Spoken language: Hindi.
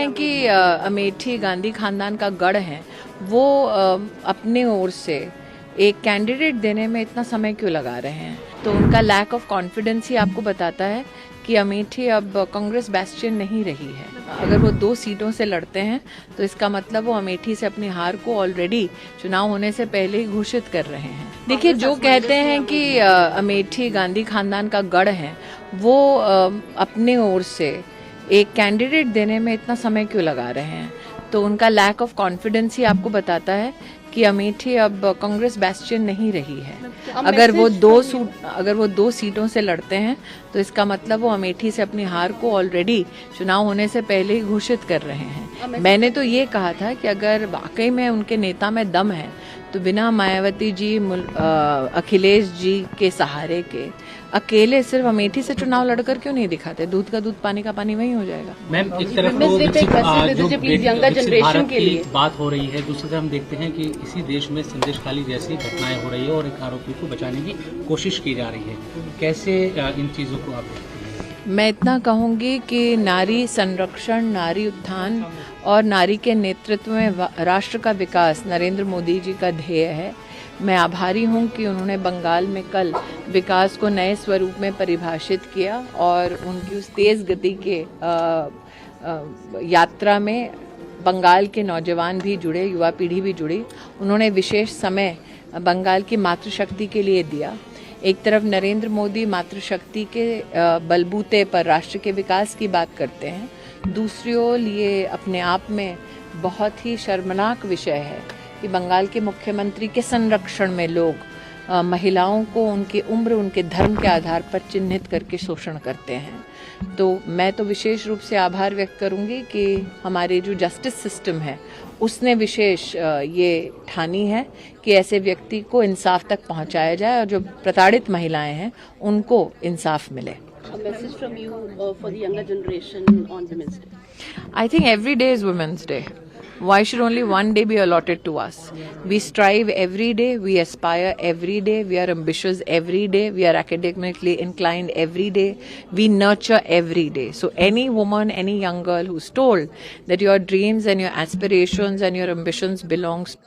हैं कि अमेठी गांधी खानदान का गढ़ है, वो अपने ओर से एक कैंडिडेट देने में इतना समय क्यों लगा रहे हैं? तो उनका लैक ऑफ कॉन्फिडेंस ही आपको बताता है कि अमेठी अब कांग्रेस बैस्टियन नहीं रही है। अगर वो 2 सीटों से लड़ते हैं तो इसका मतलब वो अमेठी से अपनी हार को ऑलरेडी चुनाव होने से पहले ही घोषित कर रहे हैं। देखिए, जो कहते हैं कि अमेठी गांधी खानदान का गढ़ है, वो अपने ओर से एक कैंडिडेट देने में इतना समय क्यों लगा रहे हैं? तो उनका लैक ऑफ कॉन्फिडेंस ही आपको बताता है कि अमेठी अब कांग्रेस बैस्टियन नहीं रही है। अगर वो 2 सीटों से लड़ते हैं तो इसका मतलब वो अमेठी से अपनी हार को ऑलरेडी चुनाव होने से पहले ही घोषित कर रहे हैं। मैंने तो ये कहा था कि अगर वाकई में उनके नेता में दम है तो बिना मायावती जी, अखिलेश जी के सहारे के अकेले सिर्फ अमेठी से चुनाव लड़कर क्यों नहीं दिखाते? दूध का दूध, पानी का पानी वही हो जाएगा। मैम, एक तरफ तो विकसित भारत की बात हो रही है, दूसरी तरफ हम देखते हैं कि इसी देश में संदेश खाली जैसी घटनाएं हो रही है और एक आरोपी को बचाने की कोशिश की जा रही है। कैसे इन चीजों को आप देखते हैं? मैं इतना कहूंगी कि नारी संरक्षण, नारी उत्थान और नारी के नेतृत्व में राष्ट्र का विकास नरेंद्र मोदी जी का ध्येय है। मैं आभारी हूं कि उन्होंने बंगाल में कल विकास को नए स्वरूप में परिभाषित किया और उनकी उस तेज़ गति के यात्रा में बंगाल के नौजवान भी जुड़े, युवा पीढ़ी भी जुड़ी। उन्होंने विशेष समय बंगाल की मातृशक्ति के लिए दिया। एक तरफ नरेंद्र मोदी मातृशक्ति के बलबूते पर राष्ट्र के विकास की बात करते हैं, दूसरी ओर ये अपने आप में बहुत ही शर्मनाक विषय है कि बंगाल के मुख्यमंत्री के संरक्षण में लोग महिलाओं को उनकी उम्र, उनके धर्म के आधार पर चिन्हित करके शोषण करते हैं। तो मैं तो विशेष रूप से आभार व्यक्त करूंगी कि हमारे जो जस्टिस सिस्टम है उसने विशेष ये ठानी है कि ऐसे व्यक्ति को इंसाफ तक पहुंचाया जाए और जो प्रताड़ित महिलाएं हैं उनको इंसाफ मिले। A message from you for the younger generation on Women's Day. I think every day is Women's Day. Why should only one day be allotted to us? We strive every day, we aspire every day, we are ambitious every day, we are academically inclined every day, we nurture every day. So any woman, any young girl who's told that your dreams and your aspirations and your ambitions belongs